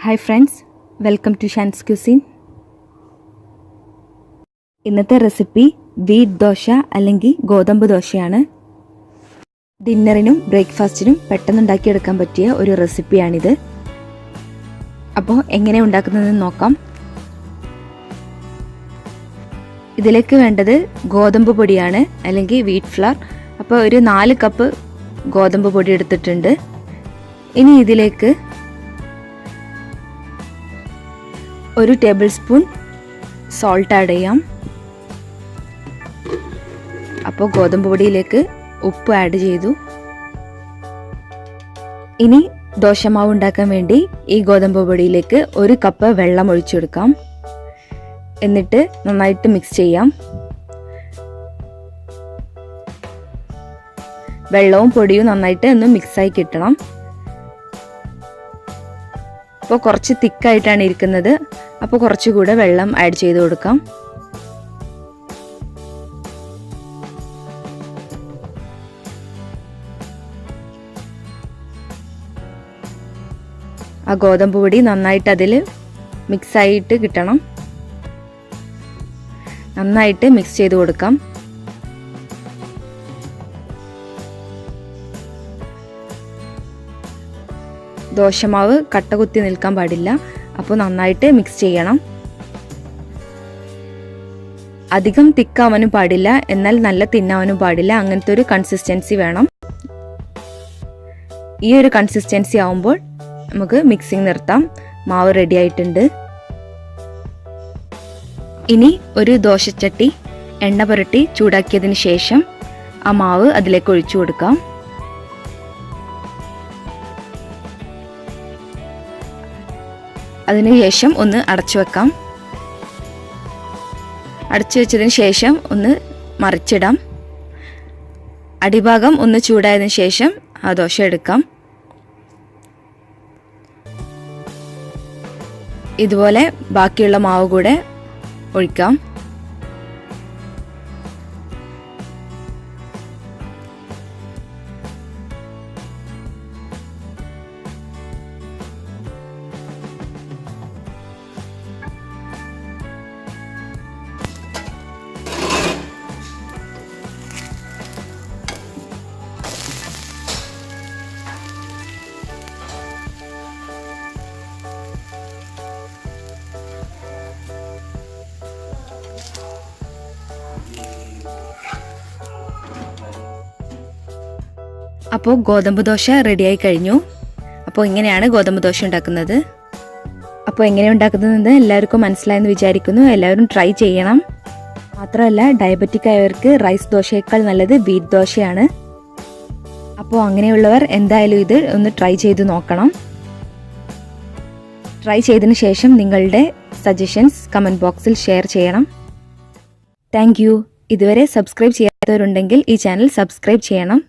Hi friends, welcome to Shan's cuisine. ഇന്നത്തെ recipe wheat dosa അല്ലെങ്കിൽ ഗോതമ്പ് ദോശയാണ്. ഡിന്നറിനും ബ്രേക്ക്ഫാസ്റ്റിനും പെട്ടെന്ന് ഉണ്ടാക്കിയെടുക്കാൻ പറ്റിയ ഒരു റെസിപ്പിയാണിത്. അപ്പോൾ എങ്ങനെ ഉണ്ടാക്കുന്നതെന്ന് നോക്കാം. ഇതിലേക്ക് വേണ്ടത് ഗോതമ്പ് പൊടിയാണ് അല്ലെങ്കിൽ വീറ്റ് ഫ്ലവർ. അപ്പോൾ ഒരു 4 കപ്പ് ഗോതമ്പ് പൊടി എടുത്തിട്ടുണ്ട്. ഇനി ഇതിലേക്ക് 1 ടേബിൾ സ്പൂൺ സോൾട്ട് ആഡ് ചെയ്യാം. അപ്പോൾ ഗോതമ്പ് പൊടിയിലേക്ക് ഉപ്പ് ആഡ് ചെയ്തു. ഇനി ദോശമാവ് ഉണ്ടാക്കാൻ വേണ്ടി ഈ ഗോതമ്പ് പൊടിയിലേക്ക് 1 കപ്പ് വെള്ളം ഒഴിച്ചെടുക്കാം. എന്നിട്ട് നന്നായിട്ട് മിക്സ് ചെയ്യാം. വെള്ളവും പൊടിയും നന്നായിട്ട് ഒന്ന് മിക്സായി കിട്ടണം. അപ്പോൾ കുറച്ച് തിക്കായിട്ടാണ് ഇരിക്കുന്നത്. അപ്പോൾ കുറച്ചുകൂടെ വെള്ളം ആഡ് ചെയ്ത് കൊടുക്കാം. ആ ഗോതമ്പ് പൊടി നന്നായിട്ട് അതിൽ മിക്സായിട്ട് കിട്ടണം. നന്നായിട്ട് മിക്സ് ചെയ്ത് കൊടുക്കാം. ദോശമാവ് കട്ട കുത്തി നിൽക്കാൻ പാടില്ല. അപ്പോൾ നന്നായിട്ട് മിക്സ് ചെയ്യണം. അധികം തിക്കാവാനും പാടില്ല, എന്നാൽ നല്ല തിന്നാവാനും പാടില്ല. അങ്ങനത്തെ ഒരു കൺസിസ്റ്റൻസി വേണം. ഈ ഒരു കൺസിസ്റ്റൻസി ആവുമ്പോൾ നമുക്ക് മിക്സിങ് നിർത്താം. മാവ് റെഡി ആയിട്ടുണ്ട്. ഇനി ഒരു ദോശച്ചട്ടി എണ്ണ പുരട്ടി ചൂടാക്കിയതിന് ശേഷം ആ മാവ് അതിലേക്ക് ഒഴിച്ചു കൊടുക്കാം. അതിനുശേഷം ഒന്ന് അടച്ചു വെക്കാം. അടച്ചു വെച്ചതിന് ശേഷം ഒന്ന് മറിച്ചിടാം. അടിഭാഗം ഒന്ന് ചൂടായതിനു ശേഷം ആ ദോശ എടുക്കാം. ഇതുപോലെ ബാക്കിയുള്ള മാവ് കൂടെ ഒഴിക്കാം. അപ്പോൾ ഗോതമ്പ് ദോശ റെഡിയായി കഴിഞ്ഞു. അപ്പോൾ ഇങ്ങനെയാണ് ഗോതമ്പ് ദോശ ഉണ്ടാക്കുന്നത്. അപ്പോൾ എങ്ങനെ ഉണ്ടാക്കുന്നതെന്ന് എല്ലാവർക്കും മനസ്സിലായെന്ന് വിചാരിക്കുന്നു. എല്ലാവരും ട്രൈ ചെയ്യണം. മാത്രമല്ല, ഡയബറ്റിക് ആയവർക്ക് റൈസ് ദോശയേക്കാൾ നല്ലത് വീറ്റ് ദോശയാണ്. അപ്പോൾ അങ്ങനെയുള്ളവർ എന്തായാലും ഇത് ഒന്ന് ട്രൈ ചെയ്ത് നോക്കണം. ട്രൈ ചെയ്തതിന് ശേഷം നിങ്ങളുടെ സജഷൻസ് കമൻറ്റ് ബോക്സിൽ ഷെയർ ചെയ്യണം. Thank you. ഇതുവരെ സബ്സ്ക്രൈബ് ചെയ്യാത്തവരുണ്ടെങ്കിൽ ഈ ചാനൽ സബ്സ്ക്രൈബ് ചെയ്യണം.